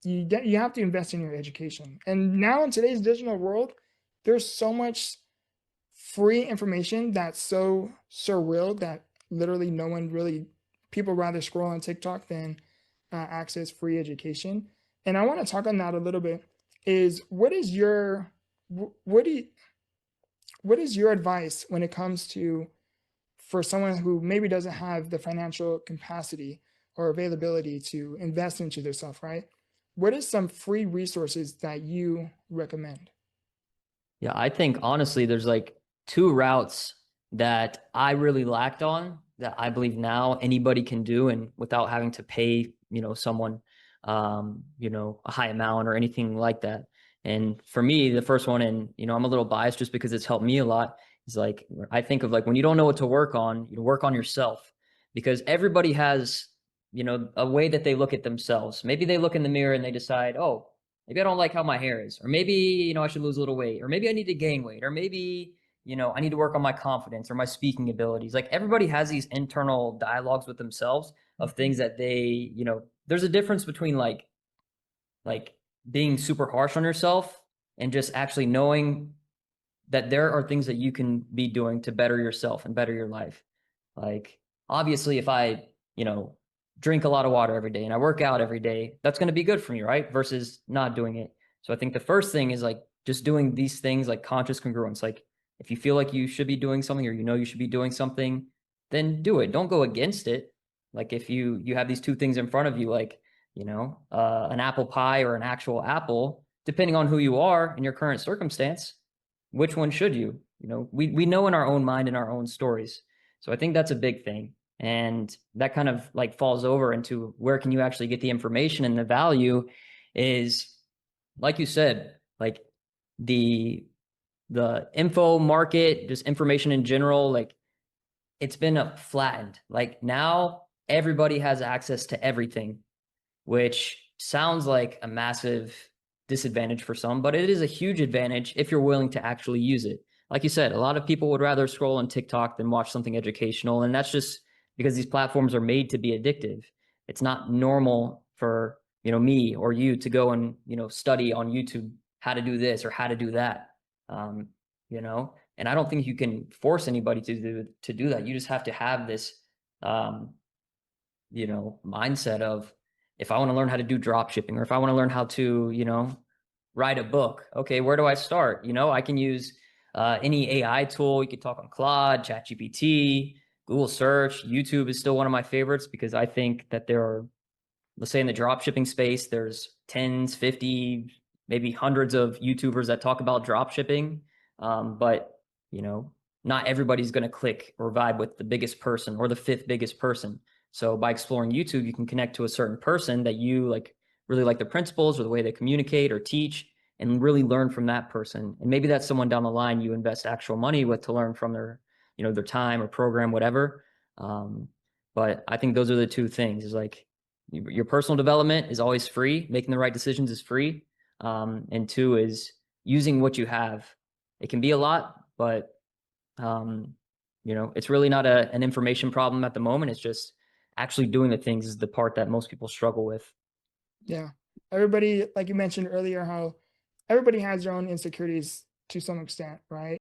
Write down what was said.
you have to invest in your education. And now in today's digital world, there's so much free information that's so surreal that literally no one really, people rather scroll on TikTok than access free education. And I want to talk on that a little bit. Is what is your what do you, what is your advice when it comes to, for someone who maybe doesn't have the financial capacity or availability to invest into themselves, right? What is some free resources that you recommend? Yeah, I think honestly, there's like two routes that I really lacked on that I believe now anybody can do and without having to pay, someone, a high amount or anything like that. And for me, the first one, and, I'm a little biased just because it's helped me a lot, is like, I think of like when you don't know what to work on, you work on yourself because everybody has, a way that they look at themselves. Maybe they look in the mirror and they decide, oh, maybe I don't like how my hair is, or maybe, I should lose a little weight, or maybe I need to gain weight, or maybe, I need to work on my confidence or my speaking abilities. Like everybody has these internal dialogues with themselves of things that they, there's a difference between like being super harsh on yourself and just actually knowing that there are things that you can be doing to better yourself and better your life. Like, obviously, if I, drink a lot of water every day and I work out every day, that's going to be good for me, right? Versus not doing it. So I think the first thing is like just doing these things like conscious congruence. Like, if you feel like you should be doing something or you should be doing something, then do it. Don't go against it. Like if you have these two things in front of you, like, an apple pie or an actual apple, depending on who you are in your current circumstance, which one should you? We know in our own mind in our own stories. So I think that's a big thing. And that kind of like falls over into where can you actually get the information, and the value is, like you said, like the info market, just information in general, like it's been flattened. Like now everybody has access to everything, which sounds like a massive disadvantage for some, but it is a huge advantage if you're willing to actually use it. Like you said, a lot of people would rather scroll on TikTok than watch something educational. And that's just because these platforms are made to be addictive. It's not normal for, me or you to go and, study on YouTube how to do this or how to do that. Um, and I don't think you can force anybody to do that. You just have to have this, um, mindset of, if I want to learn how to do drop shipping, or if I want to learn how to, write a book, okay, where do I start? I can use any AI tool. You could talk on Claude, ChatGPT, Google search. YouTube is still one of my favorites because I think that there are, let's say in the drop shipping space, there's tens, 50, maybe hundreds of YouTubers that talk about drop shipping. But, you know, not everybody's going to click or vibe with the biggest person or the fifth biggest person. So by exploring YouTube, you can connect to a certain person that you like, really like the principles or the way they communicate or teach, and really learn from that person. And maybe that's someone down the line you invest actual money with to learn from their, their time or program, whatever. Um, but I think those are the two things, is like your personal development is always free. Making the right decisions is free. And two is using what you have. It can be a lot, but um, it's really not an information problem at the moment. It's just actually doing the things is the part that most people struggle with. Yeah. Everybody, like you mentioned earlier, how everybody has their own insecurities to some extent, right?